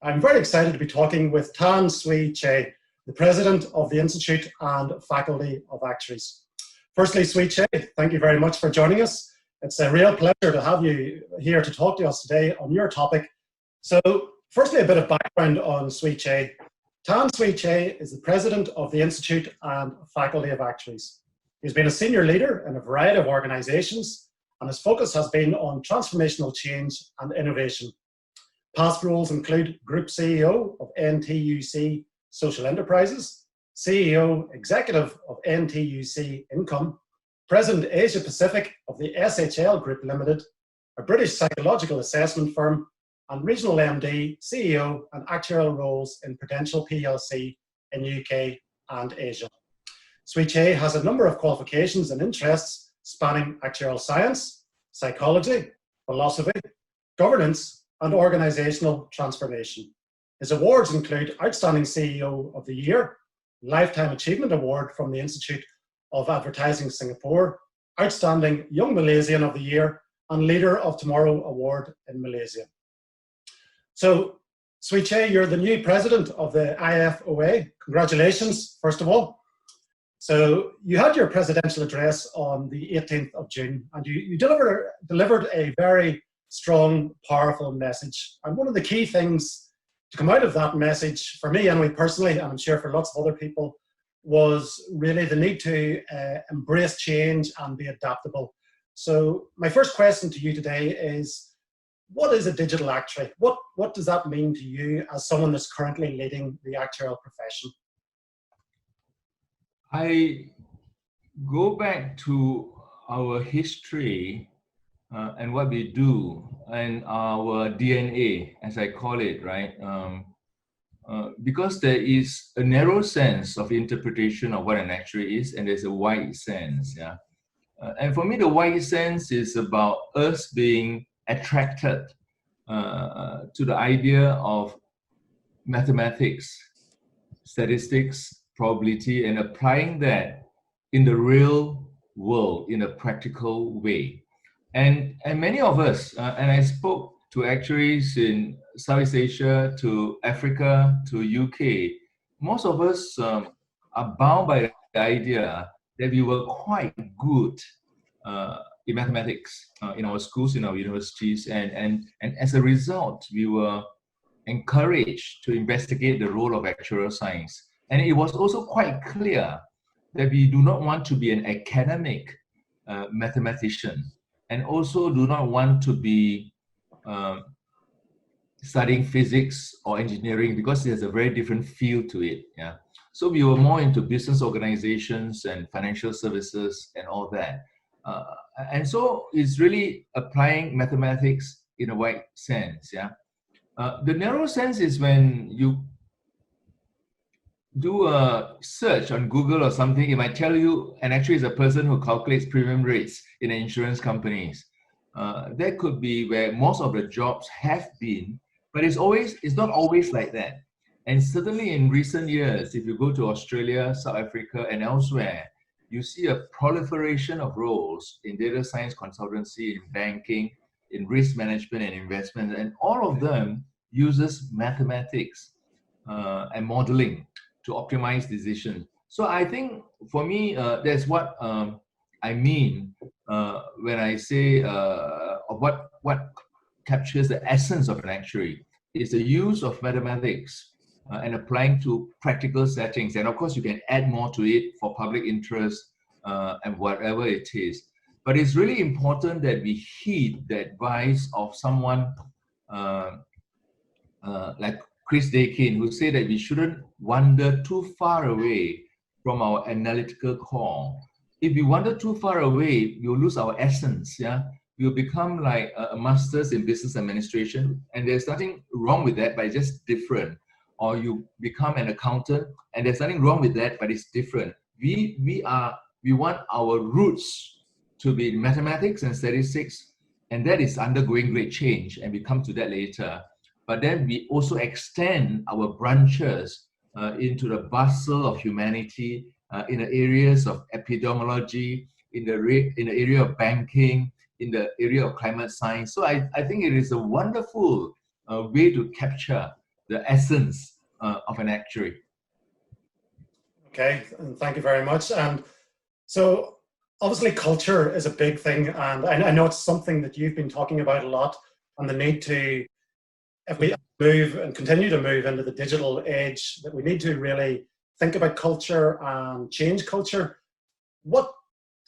I'm very excited to be talking with Suee Chieh, the President of the Institute and Faculty of Actuaries. Firstly, Suee Chieh, thank you very much for joining us. It's a real pleasure to have you here to talk to us today on your topic. So, firstly, a bit of background on Suee Chieh. Suee Chieh is the President of the Institute and Faculty of Actuaries. He's been a senior leader in a variety of organisations, and his focus has been on transformational change and innovation. Past roles include Group CEO of NTUC Social Enterprises, CEO Executive of NTUC Income, President Asia Pacific of the SHL Group Limited, a British psychological assessment firm, and Regional MD, CEO and actuarial roles in Prudential PLC in UK and Asia. Suee Chieh has a number of qualifications and interests spanning actuarial science, psychology, philosophy, governance, and organisational transformation. His awards include Outstanding CEO of the Year, Lifetime Achievement Award from the Institute of Advertising Singapore, Outstanding Young Malaysian of the Year, and Leader of Tomorrow Award in Malaysia. So, Suee Chieh, you're the new president of the IFOA. Congratulations, first of all. So, you had your presidential address on the 18th of June, and you delivered a very strong, powerful message. And one of the key things to come out of that message, for me anyway personally, and I'm sure for lots of other people, was really the need to embrace change and be adaptable. So my first question to you today is, what is a digital actuary? What does that mean to you as someone that's currently leading the actuarial profession? I go back to our history and what we do and our DNA, as I call it, right? Because there is a narrow sense of interpretation of what an actuary is, and there's a wide sense, yeah. And for me, the wide sense is about us being attracted to the idea of mathematics, statistics, probability, and applying that in the real world in a practical way. And many of us, and I spoke to actuaries in Southeast Asia, to Africa, to UK, most of us are bound by the idea that we were quite good in mathematics in our schools, in our universities, and as a result, we were encouraged to investigate the role of actuarial science. And it was also quite clear that we do not want to be an academic mathematician, and also do not want to be studying physics or engineering, because there's a very different feel to it. Yeah. So we were more into business organizations and financial services and all that. And so it's really applying mathematics in a wide sense. Yeah. The narrow sense is when you do a search on Google or something, it might tell you an actuary is a person who calculates premium rates in insurance companies. That could be where most of the jobs have been, but it's not always like that. And certainly in recent years, if you go to Australia, South Africa, and elsewhere, you see a proliferation of roles in data science consultancy, in banking, in risk management and investment, and all of them uses mathematics and modeling to optimize decisions. So I think for me, that's what I mean when I say what captures the essence of an actuary is the use of mathematics and applying to practical settings. And of course, you can add more to it for public interest and whatever it is. But it's really important that we heed the advice of someone like Chris Dakin, who said that we shouldn't wander too far away from our analytical core. If we wander too far away, we'll lose our essence. Yeah, we'll become like a masters in business administration, and there's nothing wrong with that, but it's just different. Or you become an accountant, and there's nothing wrong with that, but it's different. We want our roots to be mathematics and statistics, and that is undergoing great change, and we come to that later. But then we also extend our branches into the bustle of humanity, in the areas of epidemiology, in the area of banking, in the area of climate science. So I think it is a wonderful way to capture the essence of an actuary. Okay, and thank you very much. And so obviously culture is a big thing, and I know it's something that you've been talking about a lot, and the need to, if we move and continue to move into the digital age, that we need to really think about culture and change culture. What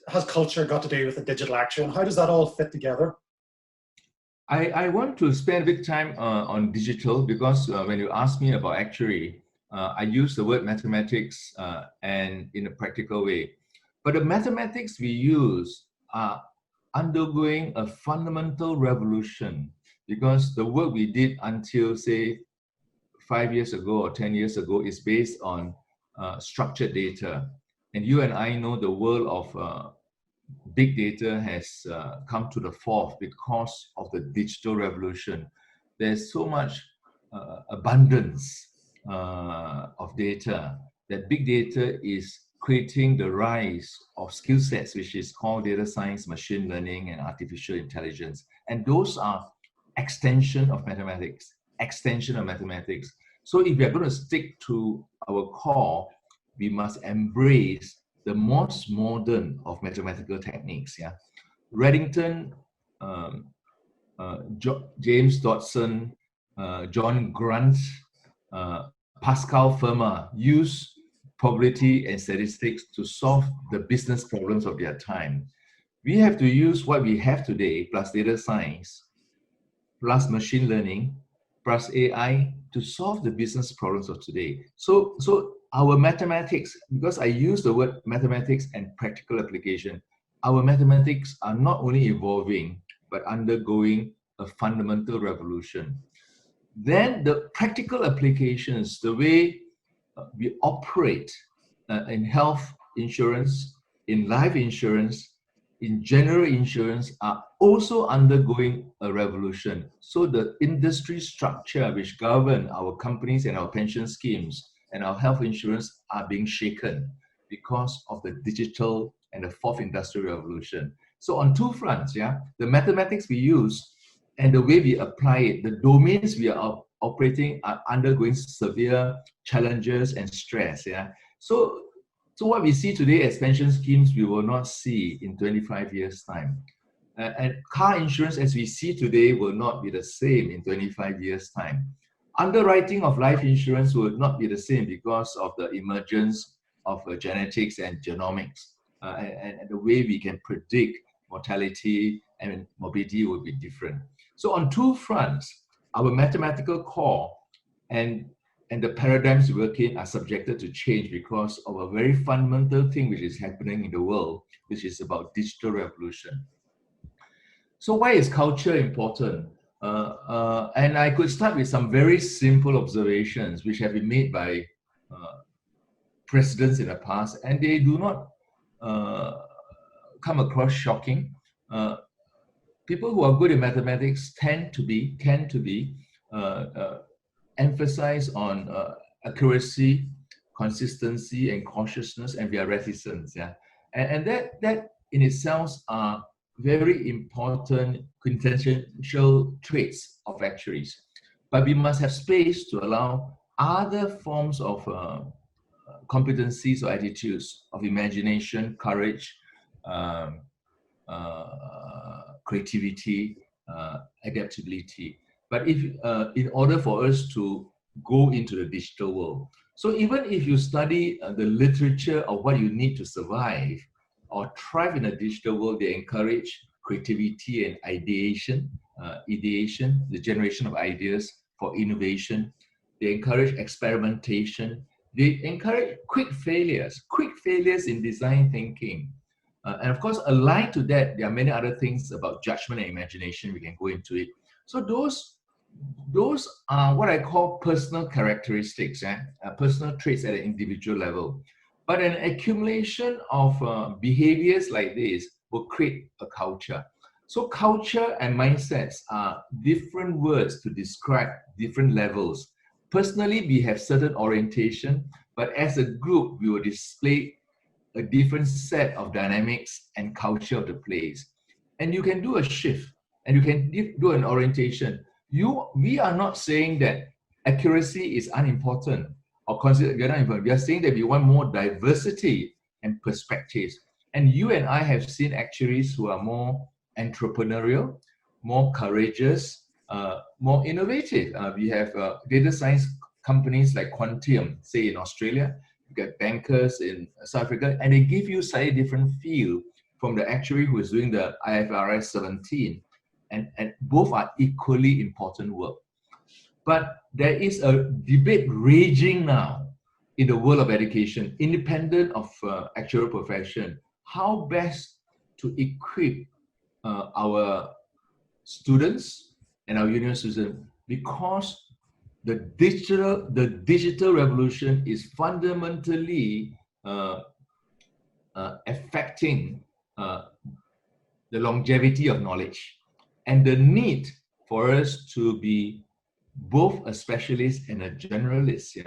has culture got to do with the digital actuary, and how does that all fit together? I want to spend a bit of time on digital because when you ask me about actuary, I use the word mathematics and in a practical way. But the mathematics we use are undergoing a fundamental revolution because the work we did until, say, 5 years ago or 10 years ago is based on structured data. And you and I know the world of big data has come to the fore because of the digital revolution. There's so much abundance of data that big data is creating the rise of skill sets, which is called data science, machine learning, and artificial intelligence. And those are extension of mathematics, extension of mathematics. So if we are going to stick to our core, we must embrace the most modern of mathematical techniques. Yeah, Reddington, James Dodson, John Grant, Pascal Fermat used probability and statistics to solve the business problems of their time. We have to use what we have today, plus data science, plus machine learning, plus AI to solve the business problems of today. So our mathematics, because I use the word mathematics and practical application, our mathematics are not only evolving, but undergoing a fundamental revolution. Then the practical applications, the way we operate in health insurance, in life insurance, in general insurance are also undergoing a revolution. So the industry structure which govern our companies and our pension schemes and our health insurance are being shaken because of the digital and the fourth industrial revolution. So on two fronts, yeah, the mathematics we use and the way we apply it, the domains we are operating are undergoing severe challenges and stress. Yeah. So what we see today as pension schemes, we will not see in 25 years' time. And car insurance as we see today will not be the same in 25 years' time. Underwriting of life insurance will not be the same because of the emergence of genetics and genomics. And the way we can predict mortality and morbidity will be different. So on two fronts, our mathematical core and the paradigms we work in are subjected to change because of a very fundamental thing which is happening in the world, which is about digital revolution. So why is culture important? And I could start with some very simple observations which have been made by presidents in the past, and they do not come across shocking. People who are good in mathematics tend to be emphasize on accuracy, consistency, and cautiousness, and we are reticent. Yeah, and that in itself are very important quintessential traits of actuaries. But we must have space to allow other forms of competencies or attitudes of imagination, courage, creativity, adaptability. But if in order for us to go into the digital world, so even if you study the literature of what you need to survive or thrive in a digital world, they encourage creativity and ideation, the generation of ideas for innovation. They encourage experimentation. They encourage quick failures in design thinking. And of course, aligned to that, there are many other things about judgment and imagination. We can go into it. So those are what I call personal characteristics, personal traits at an individual level. But an accumulation of behaviors like this will create a culture. So culture and mindsets are different words to describe different levels. Personally, we have certain orientation, but as a group, we will display a different set of dynamics and culture of the place. And you can do a shift and you can do an orientation. We are not saying that accuracy is unimportant or considered we are not important. We are saying that we want more diversity and perspectives. And you and I have seen actuaries who are more entrepreneurial, more courageous, more innovative. We have data science companies like Quantium, say in Australia. You get bankers in South Africa, and they give you slightly different feel from the actuary who is doing the IFRS 17. And both are equally important work. But there is a debate raging now in the world of education, independent of actuarial profession, how best to equip our students and our university students, because the digital revolution is fundamentally affecting the longevity of knowledge and the need for us to be both a specialist and a generalist.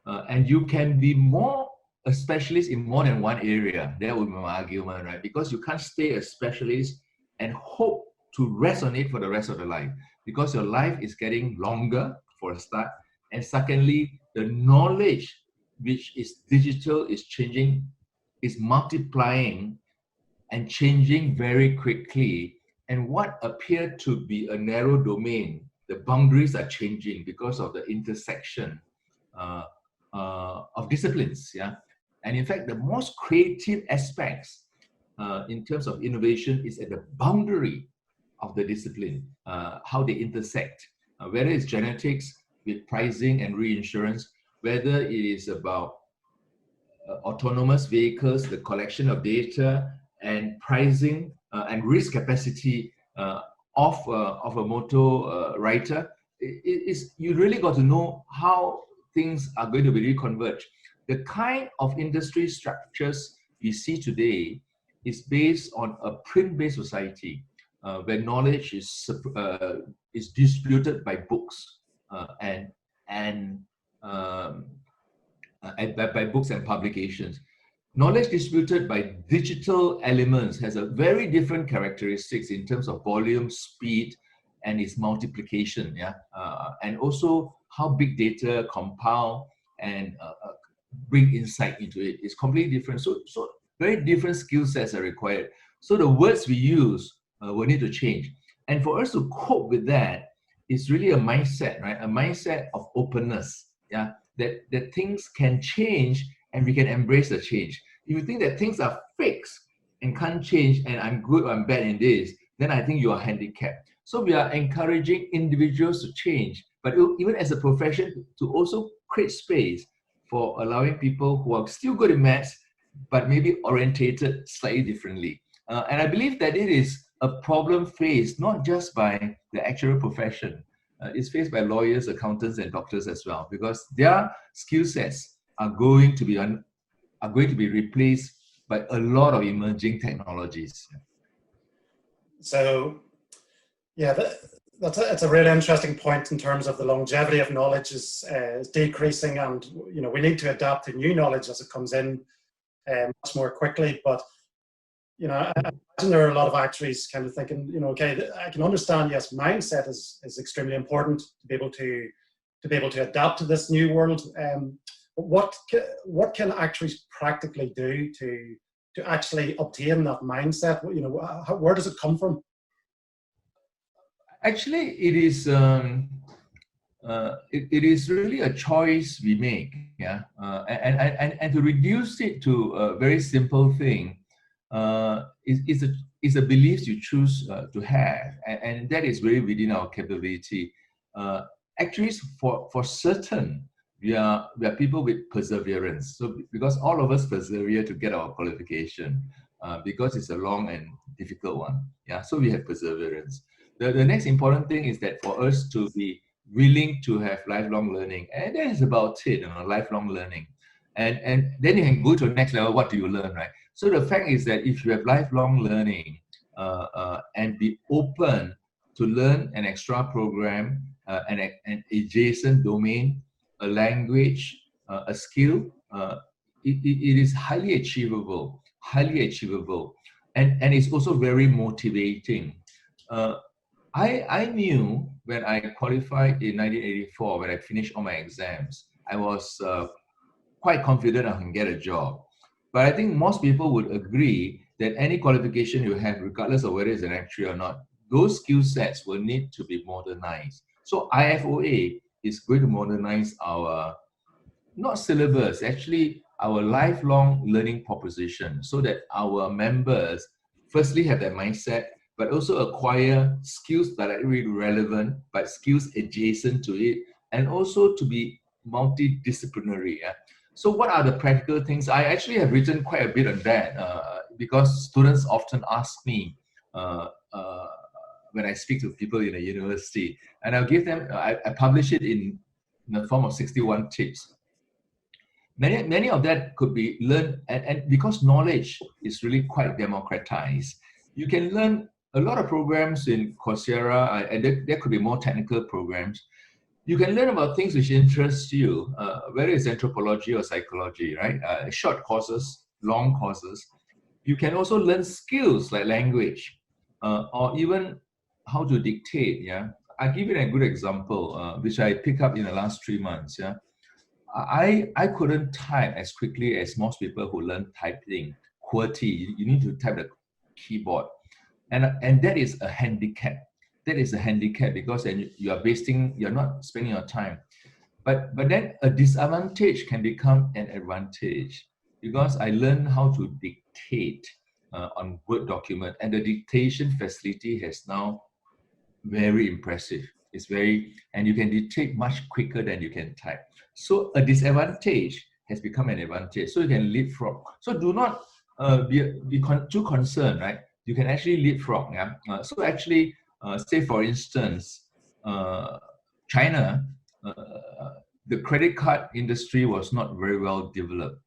And you can be more a specialist in more than one area. That would be my argument, right? Because you can't stay a specialist and hope to rest on it for the rest of your life, because your life is getting longer for a start. And secondly, the knowledge which is digital is changing, is multiplying and changing very quickly. And what appeared to be a narrow domain, the boundaries are changing because of the intersection of disciplines. And in fact, the most creative aspects in terms of innovation is at the boundary of the discipline, how they intersect, whether it's genetics with pricing and reinsurance, whether it is about autonomous vehicles, the collection of data and pricing and risk capacity of a motor writer. You really got to know how things are going to be reconverged. The kind of industry structures we see today is based on a print-based society where knowledge is distributed by books and by books and publications. Knowledge distributed by digital elements has a very different characteristics in terms of volume, speed, and its multiplication. And also how big data compile and bring insight into it is completely different. So very different skill sets are required. So the words we use will need to change. And for us to cope with that is really a mindset, right? A mindset of openness. That things can change and we can embrace the change. If you think that things are fixed and can't change and I'm good or I'm bad in this, then I think you are handicapped. So we are encouraging individuals to change, but even as a profession to also create space for allowing people who are still good in maths, but maybe orientated slightly differently. And I believe that it is a problem faced not just by the actuarial profession, it's faced by lawyers, accountants, and doctors as well, because their skill sets are going to be replaced by a lot of emerging technologies. So, yeah, that's a really interesting point in terms of the longevity of knowledge is decreasing, and we need to adapt to new knowledge as it comes in much more quickly. But I imagine there are a lot of actuaries kind of thinking, okay, I can understand, yes, mindset is extremely important to be able to adapt to this new world. What can actuaries practically do to actually obtain that mindset? Where does it come from? Actually, it is really a choice we make, and to reduce it to a very simple thing, is a beliefs you choose to have, and that is really within our capability. Actuaries, for certain, we are people with perseverance. So because all of us persevere to get our qualification, because it's a long and difficult one. So we have perseverance. The next important thing is that for us to be willing to have lifelong learning, and that is about it, lifelong learning. And then you can go to the next level. What do you learn, right? So the fact is that if you have lifelong learning and be open to learn an extra program, an adjacent domain, a language, a skill, it is highly achievable, and it's also very motivating. I knew when I qualified in 1984, when I finished all my exams, I was quite confident I can get a job. But I think most people would agree that any qualification you have, regardless of whether it's an actuary or not, those skill sets will need to be modernized. So IFOA is going to modernize our, not syllabus, actually our lifelong learning proposition, so that our members firstly have that mindset, but also acquire skills directly relevant, but skills adjacent to it, and also to be multidisciplinary. Yeah? So what are the practical things? I actually have written quite a bit on that because students often ask me when I speak to people in a university, and I'll give them, I publish it in the form of 61 tips. Many of that could be learned, and because knowledge is really quite democratized, you can learn a lot of programs in Coursera, and there could be more technical programs. You can learn about things which interest you, whether it's anthropology or psychology, right? Short courses, long courses. You can also learn skills like language, or even how to dictate. Yeah, I'll give you a good example, which I picked up in the last 3 months. Yeah. I couldn't type as quickly as most people who learn typing. QWERTY, you need to type the keyboard. And that is a handicap. That is a handicap because then you're not spending your time. But then a disadvantage can become an advantage because I learned how to dictate on Word document, and the dictation facility has now very impressive. It's and you can dictate much quicker than you can type. So a disadvantage has become an advantage. So you can leapfrog. So do not be too concerned, right? You can actually leapfrog. Yeah. So actually, say for instance, China, the credit card industry was not very well developed.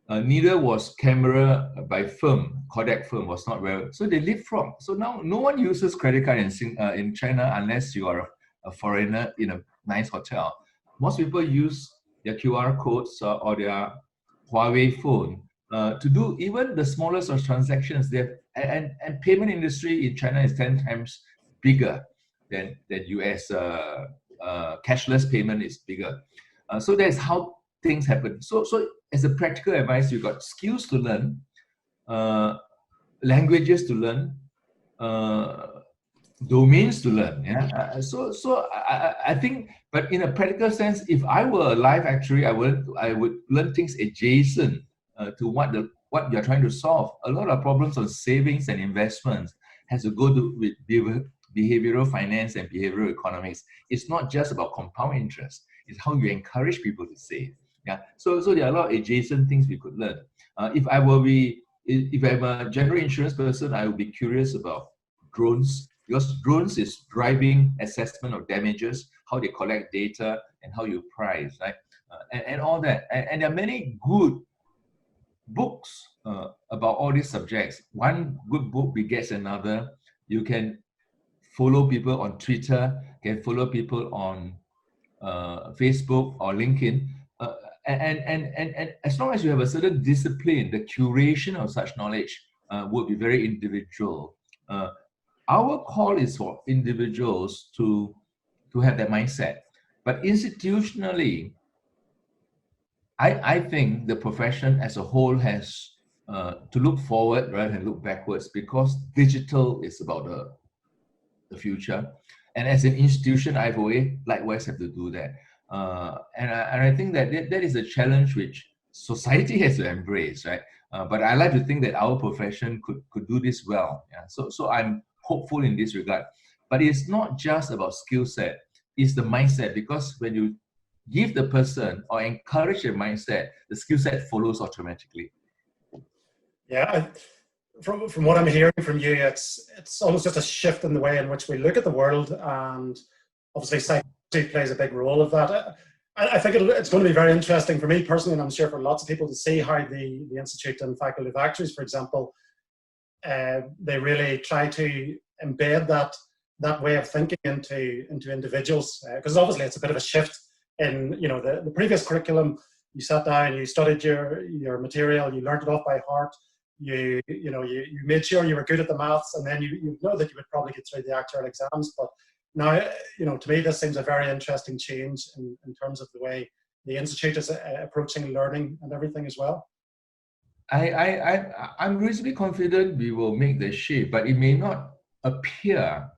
Neither was camera by firm, Kodak firm was not very, so they leapfrog. So now no one uses credit card in China unless you are a foreigner in a nice hotel. Most people use their QR codes or their Huawei phone to do even the smallest of transactions. And payment industry in China is 10 times bigger than US. Cashless payment is bigger. So that's how things happen. So as a practical advice, you got skills to learn, languages to learn, domains to learn. Yeah. So I think, but in a practical sense, if I were a live actuary, I would learn things adjacent to what you're trying to solve. A lot of problems on savings and investments has to go with behavioral finance and behavioral economics. It's not just about compound interest. It's how you encourage people to save. Yeah. So there are a lot of adjacent things we could learn. If I'm a general insurance person, I would be curious about drones, because drones is driving assessment of damages, how they collect data, and how you price, right? And all that. And there are many good books about all these subjects. One good book begets another. You can follow people on Twitter, can follow people on Facebook or LinkedIn. And as long as you have a certain discipline, the curation of such knowledge would be very individual. Our call is for individuals to have that mindset. But institutionally, I think the profession as a whole has to look forward rather than look backwards, because digital is about the future. And as an institution, IFOA likewise have to do that. And I think that is a challenge which society has to embrace, right? But I like to think that our profession could do this well. Yeah? So I'm hopeful in this regard. But it's not just about skill set, it's the mindset, because when you give the person or encourage their mindset, the skill set follows automatically. Yeah, from what I'm hearing from you, it's almost just a shift in the way in which we look at the world, and obviously psychology plays a big role of that. I think it's going to be very interesting for me personally, and I'm sure for lots of people, to see how the Institute and Faculty of Actuaries, for example, they really try to embed that way of thinking into individuals, because obviously it's a bit of a shift in the previous curriculum. You sat down, you studied your material, you learned it off by heart. you made sure you were good at the maths, and then you know that you would probably get through the actuarial exams. But now, to me, this seems a very interesting change in terms of the way the Institute is approaching learning and everything as well. I'm reasonably confident we will make the shift, but it may not appear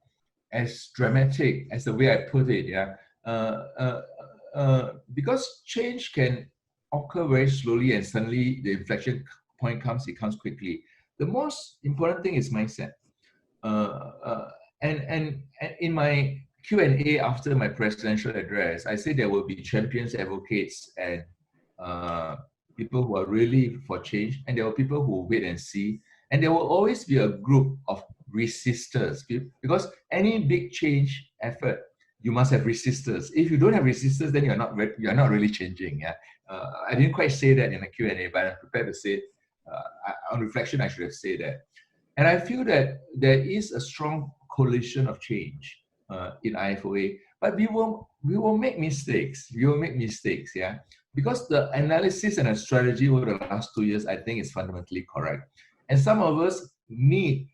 as dramatic as the way I put it. Yeah, because change can occur very slowly, and suddenly the inflection point comes. It comes quickly. The most important thing is mindset. And in my Q&A after my presidential address, I said there will be champions, advocates, and people who are really for change, and there are people who will wait and see, and there will always be a group of resistors, because any big change effort, you must have resistors. If you don't have resistors, then you're not really changing. Yeah, I didn't quite say that in the Q&A, but I'm prepared to say it. On reflection, I should have said that. And I feel that there is a strong coalition of change in IFOA, but we will make mistakes. We will make mistakes, yeah, because the analysis and the strategy over the last 2 years, I think, is fundamentally correct. And some of us need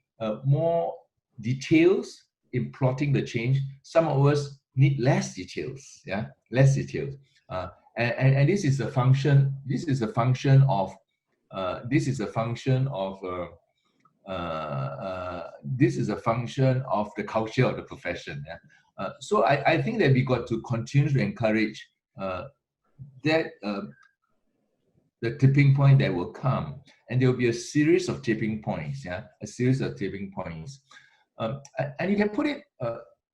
more details in plotting the change. Some of us need less details, yeah, less details. And this is a function. This is a function of. This is a function of the culture of the profession. Yeah? So I think that we got to continue to encourage that the tipping point that will come, and there will be a series of tipping points. Yeah, a series of tipping points, and you can put it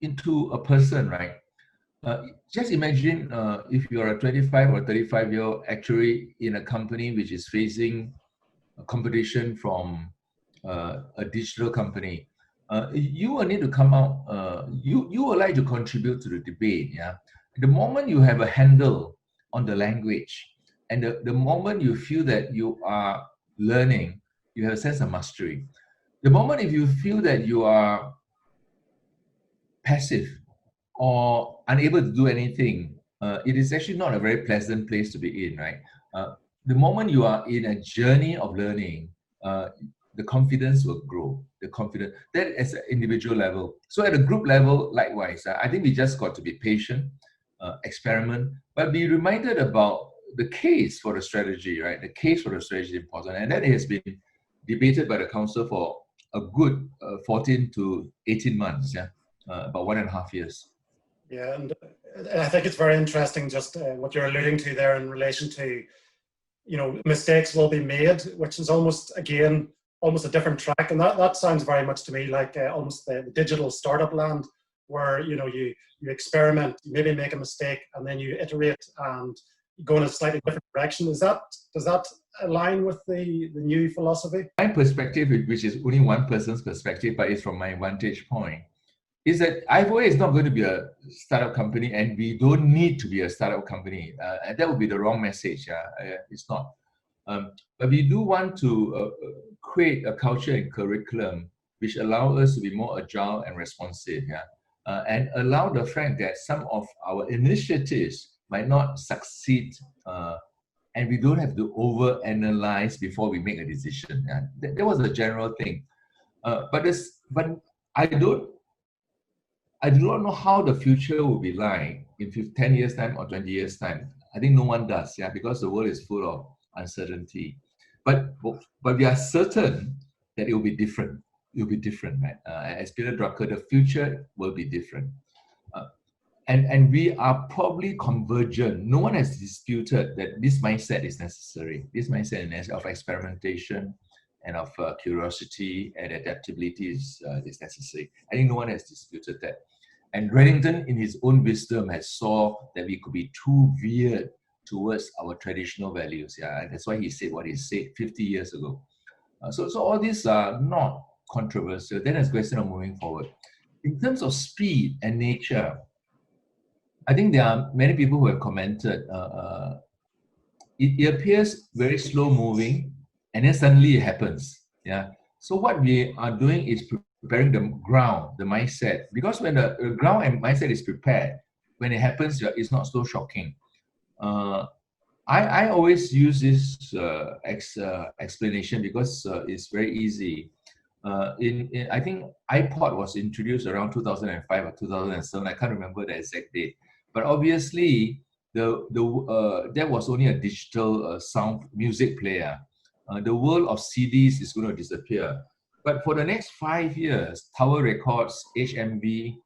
into a person, right? Just imagine if you are a 25 or 35-year-old actuary in a company which is facing a competition from a digital company. You will need to come out, you would like to contribute to the debate. Yeah, the moment you have a handle on the language, and the moment you feel that you are learning, you have a sense of mastery. The moment if you feel that you are passive or unable to do anything, it is actually not a very pleasant place to be in, right? The moment you are in a journey of learning, the confidence will grow. The confidence, that is an individual level. So at a group level, likewise, I think we just got to be patient, experiment, but be reminded about the case for the strategy, right? The case for the strategy is important, and that has been debated by the council for a good 14 to 18 months, yeah, about 1.5 years. Yeah, and I think it's very interesting just what you're alluding to there in relation to, mistakes will be made, which is almost a different track. And that sounds very much to me like almost the digital startup land, where, you experiment, you maybe make a mistake, and then you iterate and go in a slightly different direction. Does that align with the new philosophy? My perspective, which is only one person's perspective, but it's from my vantage point, is that IFOA is not going to be a startup company, and we don't need to be a startup company. And that would be the wrong message. It's not. But we do want to create a culture and curriculum which allow us to be more agile and responsive, and allow the fact that some of our initiatives might not succeed, and we don't have to over-analyze before we make a decision. That was the general thing. But I do not know how the future will be like in 10 years' time or 20 years' time. I think no one does, because the world is full of uncertainty. But we are certain that it will be different. It will be different, right? As Peter Drucker, the future will be different. And we are probably convergent. No one has disputed that this mindset is necessary. This mindset of experimentation and of curiosity and adaptability is necessary. I think no one has disputed that. And Reddington, in his own wisdom, has saw that we could be too veered towards our traditional values. And that's why he said what he said 50 years ago. So all these are not controversial. Then there's a question of moving forward. In terms of speed and nature, I think there are many people who have commented. It appears very slow moving, and then suddenly it happens. So what we are doing is preparing the ground, the mindset, because when the ground and mindset is prepared, when it happens, it's not so shocking. I always use this explanation because it's very easy. I think iPod was introduced around 2005 or 2007. I can't remember the exact date, but obviously that was only a digital sound music player. The world of CDs is going to disappear. But for the next 5 years, Tower Records, HMV,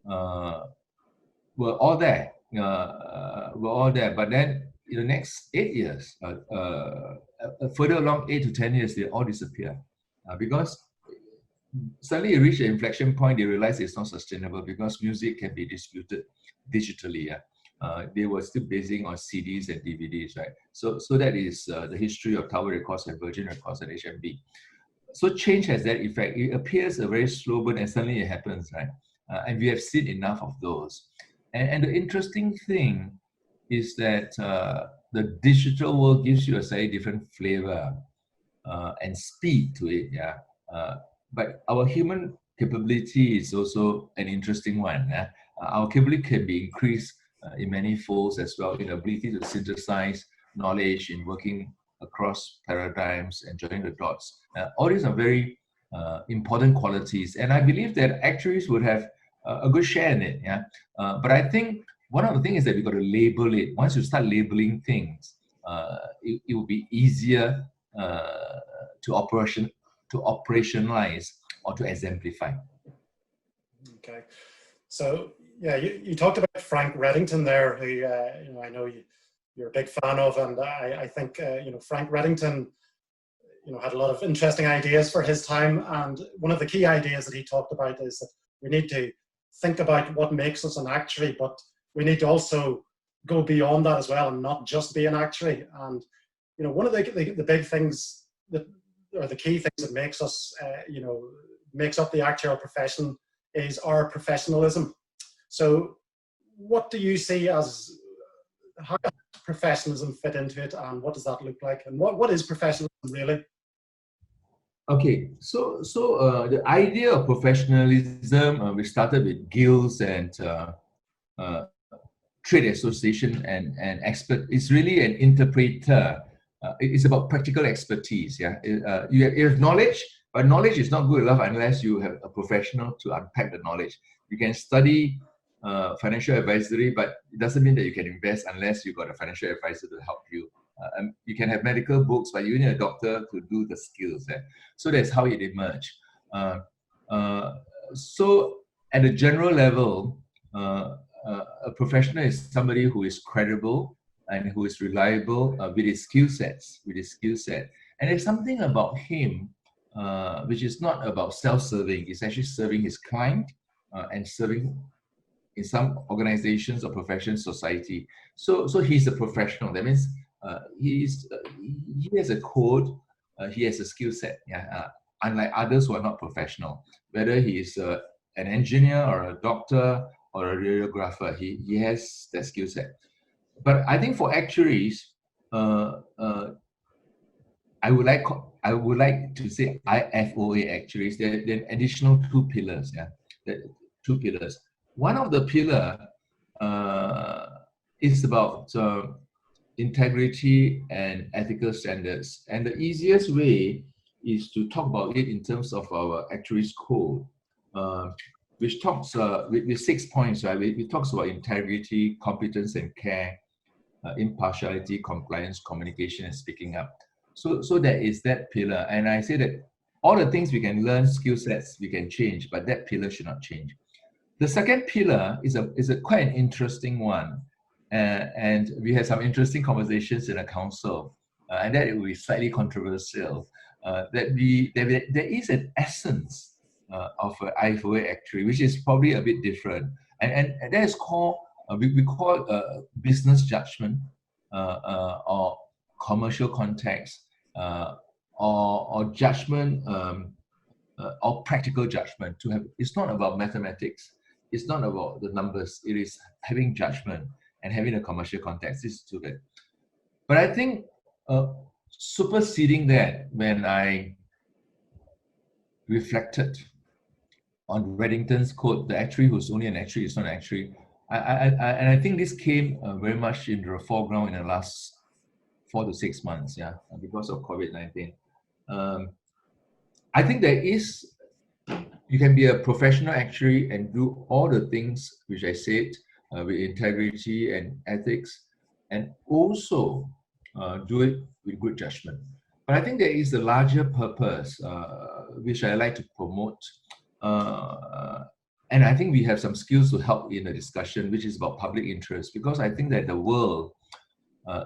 were all there. But then in the next 8 years, further along 8 to 10 years, they all disappear because suddenly it reached an inflection point. They realized it's not sustainable because music can be distributed digitally. They were still basing on CDs and DVDs, right? So that is the history of Tower Records and Virgin Records and HMV. So change has that effect. It appears a very slow burn and suddenly it happens, right? And we have seen enough of those. And the interesting thing is that the digital world gives you a slightly different flavor and speed to it, yeah. But our human capability is also an interesting one. Our capability can be increased in many folds as well, in the ability to synthesize knowledge, in working across paradigms and joining the dots. All these are very important qualities, and I believe that actuaries would have a good share in it. Yeah, but I think one of the things is that we've got to label it. Once you start labeling things, it will be easier to operationalize or to exemplify. Okay, so yeah, you talked about Frank Reddington there, who I know you're a big fan of, and I think Frank Reddington had a lot of interesting ideas for his time, and one of the key ideas that he talked about is that we need to think about what makes us an actuary, but we need to also go beyond that as well and not just be an actuary. And one of the big things that, or the key things that makes us makes up the actuarial profession is our professionalism. So what do you see as, how does professionalism fit into it, and what does that look like, and what is professionalism really? Okay, so the idea of professionalism, we started with guilds and trade association and expert. It's really an interpreter. It's about practical expertise. Yeah, you have knowledge, but knowledge is not good enough unless you have a professional to unpack the knowledge. You can study financial advisory, but it doesn't mean that you can invest unless you've got a financial advisor to help you. You can have medical books, but you need a doctor to do the skills. So that's how it emerged. So at a general level, a professional is somebody who is credible and who is reliable with his skill sets, And there's something about him which is not about self-serving. It's actually serving his client and serving in some organizations or profession society. So he's a professional. That means he has a code, he has a skill set. Yeah, unlike others who are not professional. Whether he is an engineer or a doctor or a radiographer, he has that skill set. But I think for actuaries, I would like to say IFOA actuaries. There are additional two pillars. Yeah, two pillars. One of the pillar is about integrity and ethical standards, and the easiest way is to talk about it in terms of our actuaries code, which talks with 6 points. Right, we talks about integrity, competence and care, impartiality, compliance, communication, and speaking up. So there is that pillar, and I say that all the things we can learn, skill sets we can change, but that pillar should not change. The second pillar is a quite an interesting one, and we had some interesting conversations in the council, and that it will be slightly controversial. That there is an essence of an IFOA actuary, which is probably a bit different, and that is called we call business judgment or commercial context or judgment or practical judgment. To have, it's not about mathematics. It's not about the numbers. It is having judgment and having a commercial context. This is too good. But I think superseding that, when I reflected on Reddington's quote, the actuary who's only an actuary is not an actuary. And I think this came very much in the foreground in the last 4 to 6 months, yeah, because of COVID-19. I think there is, you can be a professional actuary and do all the things which I said with integrity and ethics, and also do it with good judgment. But I think there is a larger purpose which I like to promote. And I think we have some skills to help in the discussion, which is about public interest, because I think that the world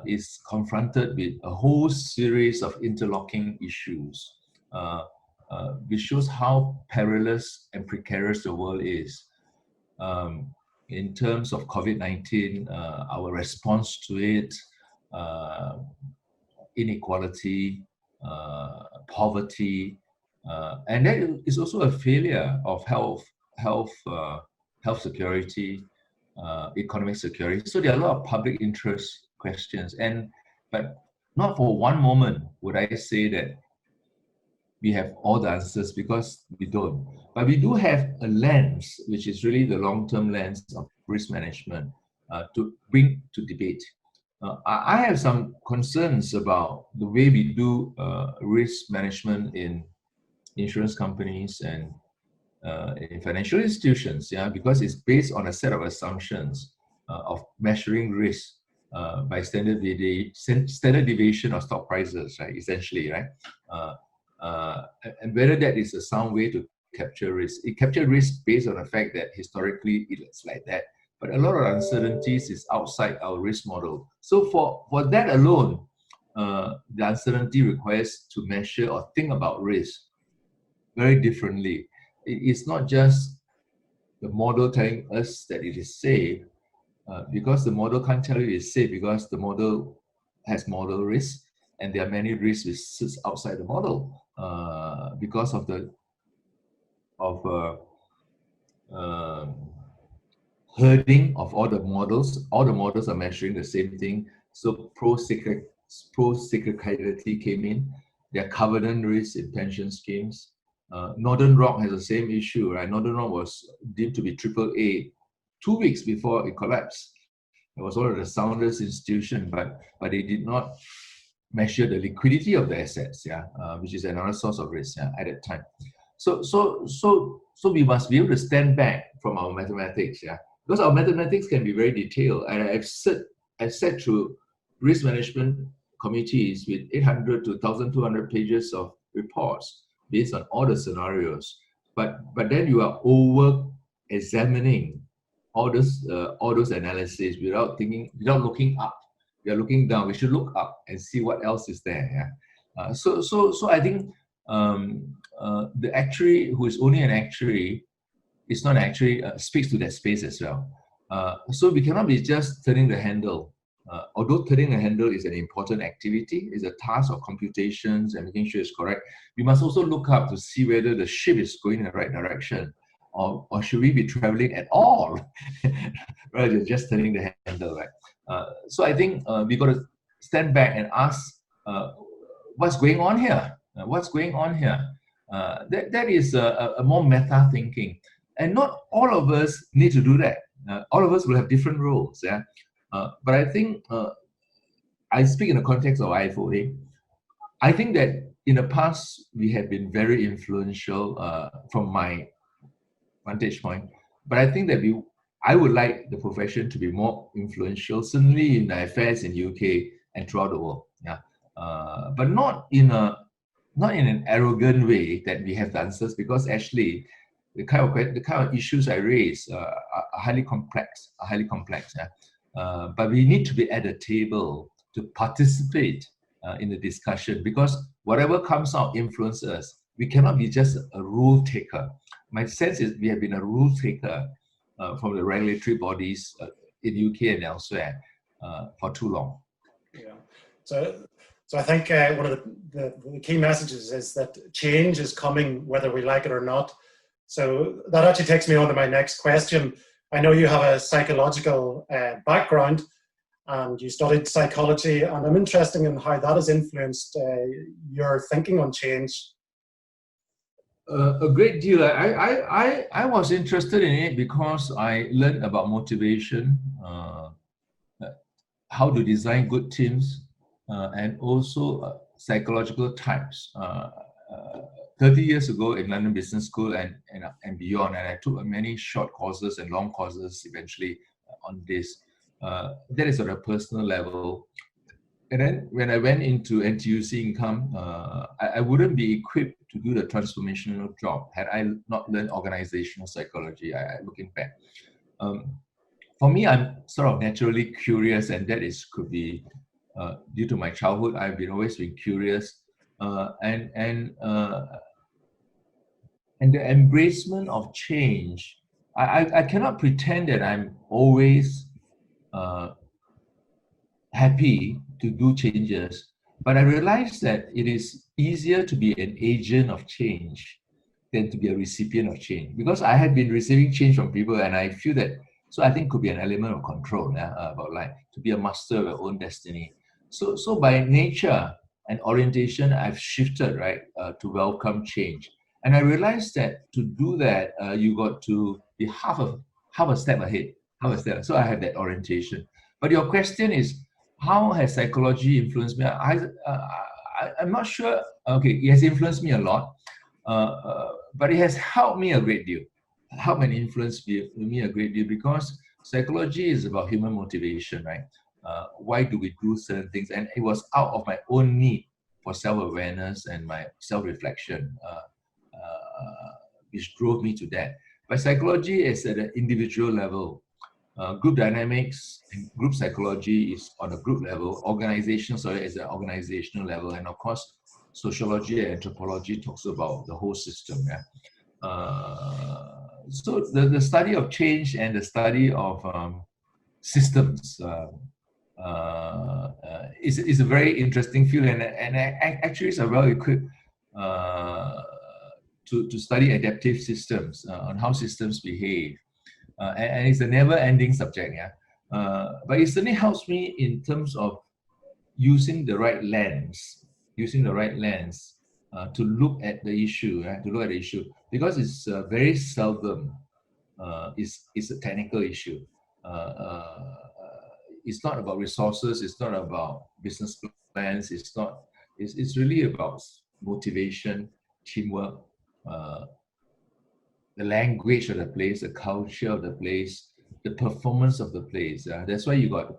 is confronted with a whole series of interlocking issues, which shows how perilous and precarious the world is. In terms of COVID-19, our response to it, inequality, poverty, and that is also a failure of health security, economic security. So there are a lot of public interest questions, but not for one moment would I say that we have all the answers, because we don't. But we do have a lens, which is really the long-term lens of risk management to bring to debate. I have some concerns about the way we do risk management in insurance companies and in financial institutions, yeah, because it's based on a set of assumptions of measuring risk by standard deviation of stock prices, right? Essentially, right? And whether that is a sound way to capture risk. It captures risk based on the fact that historically it's like that. But a lot of uncertainties is outside our risk model. So for that alone, the uncertainty requires to measure or think about risk very differently. It's not just the model telling us that it is safe, because the model can't tell you it's safe, because the model has model risk, and there are many risks which sits outside the model because of the herding of all the models. All the models are measuring the same thing. So pro-cyclicality came in. There are covenant risks in pension schemes. Northern Rock has the same issue, right? Northern Rock was deemed to be AAA 2 weeks before it collapsed. It was one of the soundest institutions, but they did not measure the liquidity of the assets, yeah, which is another source of risk, yeah, at that time. So we must be able to stand back from our mathematics, yeah, because our mathematics can be very detailed. And I've sat through risk management committees with 800 to 1,200 pages of reports based on all the scenarios. But then you are over examining all those analyses without looking up. We are looking down. We should look up and see what else is there. Yeah. So I think the actuary who is only an actuary is not an actuary, speaks to that space as well. So we cannot be just turning the handle. Although turning the handle is an important activity, is a task of computations and making sure it's correct, we must also look up to see whether the ship is going in the right direction, or should we be traveling at all rather than just turning the handle, right? So I think we got to stand back and ask, what's going on here? What's going on here? That is a more meta thinking. And not all of us need to do that. All of us will have different roles. Yeah. But I think I speak in the context of IFOA. I think that in the past we have been very influential from my vantage point. But I think that I would like the profession to be more influential, certainly in the affairs in UK and throughout the world. Yeah. But not in an arrogant way that we have the answers, because actually the kind of issues I raise are highly complex. Yeah. But we need to be at the table to participate in the discussion, because whatever comes out influences us. We cannot be just a rule taker. My sense is we have been a rule taker from the regulatory bodies in UK and elsewhere for too long. Yeah. So I think one of the key messages is that change is coming whether we like it or not. So that actually takes me on to my next question. I know you have a psychological background and you studied psychology, and I'm interested in how that has influenced your thinking on change. A great deal. I was interested in it because I learned about motivation, how to design good teams, and also psychological types. 30 years ago in London Business School and beyond, and I took many short courses and long courses eventually on this. That is at a personal level. And then when I went into NTUC Income, I wouldn't be equipped to do the transformational job had I not learned organizational psychology. Looking back, for me, I'm sort of naturally curious, and that could be due to my childhood. I've always been curious, and the embracement of change. I cannot pretend that I'm always happy to do changes, but I realize that it is easier to be an agent of change than to be a recipient of change, because I have been receiving change from people, and I feel that, so I think could be an element of control about life, to be a master of your own destiny. So by nature and orientation, I've shifted, right, to welcome change. And I realized that to do that, you got to be half a step ahead, So I have that orientation. But your question is, how has psychology influenced me? I'm not sure. Okay, it has influenced me a lot, but it has helped me a great deal. Helped and influenced me a great deal, because psychology is about human motivation, right? Why do we do certain things? And it was out of my own need for self-awareness and my self-reflection, which drove me to that. But psychology is at an individual level. Group dynamics and group psychology is on a group level. Is an organizational level. And of course, sociology and anthropology talks about the whole system. Yeah. So the study of change and the study of systems is a very interesting field, and actuaries are well equipped to study adaptive systems, on how systems behave. And it's a never-ending subject, yeah. But it certainly helps me in terms of using the right lens, to look at the issue, because it's very seldom it's a technical issue. It's not about resources. It's not about business plans. It's really about motivation, teamwork, the language of the place, the culture of the place, the performance of the place. That's why you got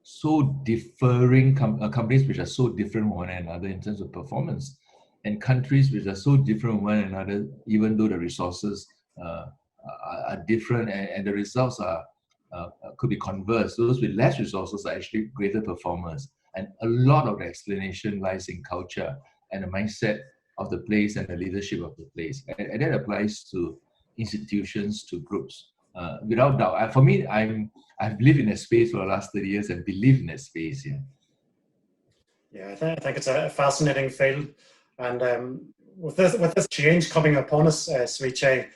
so differing companies which are so different from one another in terms of performance, and countries which are so different from one another, even though the resources are different, and the results could be converse. Those with less resources are actually greater performers. And a lot of the explanation lies in culture and the mindset of the place and the leadership of the place. And that applies to institutions, to groups. Without doubt. For me, I've lived in a space for the last 30 years and believe in that space. Yeah. Yeah, I think it's a fascinating field. And with this change coming upon us, Suee Chieh,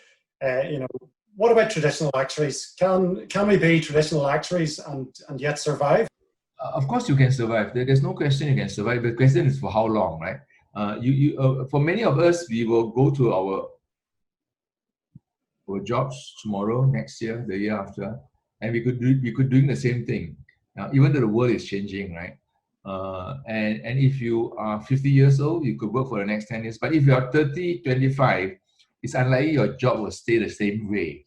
what about traditional actuaries? Can we be traditional actuaries and yet survive? Of course you can survive. There's no question you can survive. The question is for how long, right? For many of us, we will go to our jobs tomorrow, next year, the year after, and we could doing the same thing. Even though the world is changing, right? And if you are 50 years old, you could work for the next 10 years. But if you are 30, 25, it's unlikely your job will stay the same way.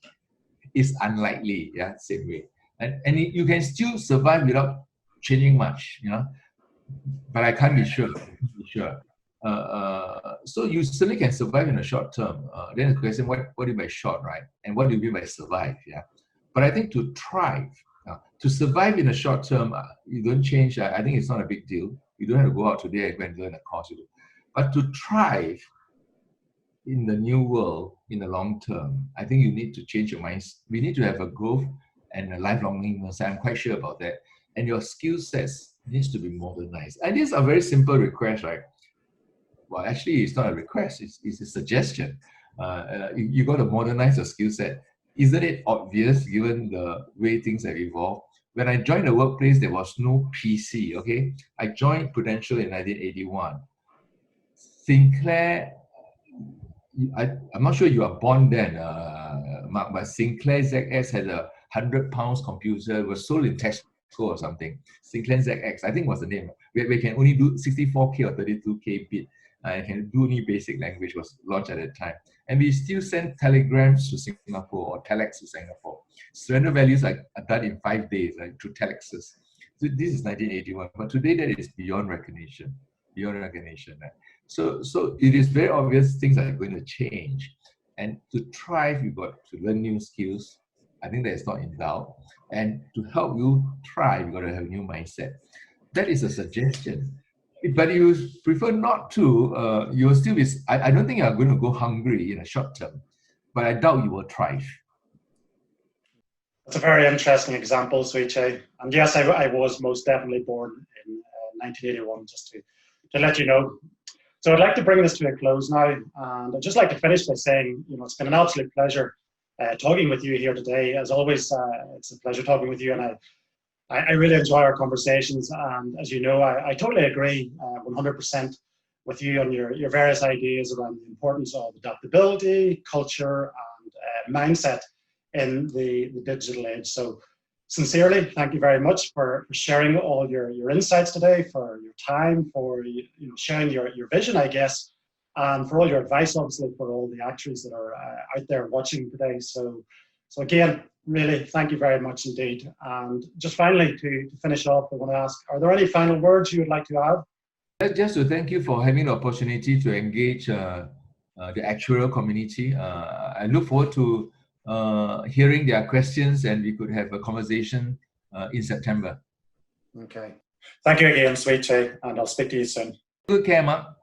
It's unlikely, yeah, same way. And you can still survive without changing much, but I can't be sure. So you certainly can survive in the short term. Then the question, what do you mean by short, right? And what do you mean by survive, yeah? But I think to thrive, to survive in the short term, you don't change. I think it's not a big deal. You don't have to go out today and go and learn a course. But to thrive in the new world in the long term, I think you need to change your mind. We need to have a growth and a lifelong learning. I'm quite sure about that. And your skill sets needs to be modernized. And these are very simple requests, right? Well, actually, it's not a request. It's a suggestion. You got to modernize your skill set. Isn't it obvious given the way things have evolved? When I joined the workplace, there was no PC, okay? I joined Prudential in 1981. Sinclair, I'm not sure you are born then, Mark, but Sinclair ZX had a £100 computer. It was sold in textbooks or something. Synclan ZX, I think was the name. We can only do 64K or 32K bit. I can do only basic language was launched at that time. And we still send telegrams to Singapore or telex to Singapore. Surrender values are done in 5 days, right, through telexes. So this is 1981, but today that is beyond recognition. Right? So it is very obvious things are going to change. And to thrive, you've got to learn new skills. I think that is not in doubt. And to help you thrive, you've got to have a new mindset. That is a suggestion. But you prefer not to, you'll still be, I don't think you're going to go hungry in a short term, but I doubt you will thrive. That's a very interesting example, Suee Chieh. And yes, I was most definitely born in 1981, just to let you know. So I'd like to bring this to a close now. And I'd just like to finish by saying, it's been an absolute pleasure talking with you here today. As always, it's a pleasure talking with you, and I really enjoy our conversations. And as you know, I totally agree 100% with you on your various ideas around the importance of adaptability, culture, and mindset in the digital age. So sincerely, thank you very much for sharing all your insights today, for your time, for sharing your vision, I guess, and for all your advice, obviously, for all the actuaries that are out there watching today. So again, really, thank you very much indeed. And just finally, to finish off, I want to ask, are there any final words you would like to add? Just to thank you for having the opportunity to engage the actuarial community. I look forward to hearing their questions, and we could have a conversation in September. Okay. Thank you again, Suee Chieh, and I'll speak to you soon. Good care, Mark.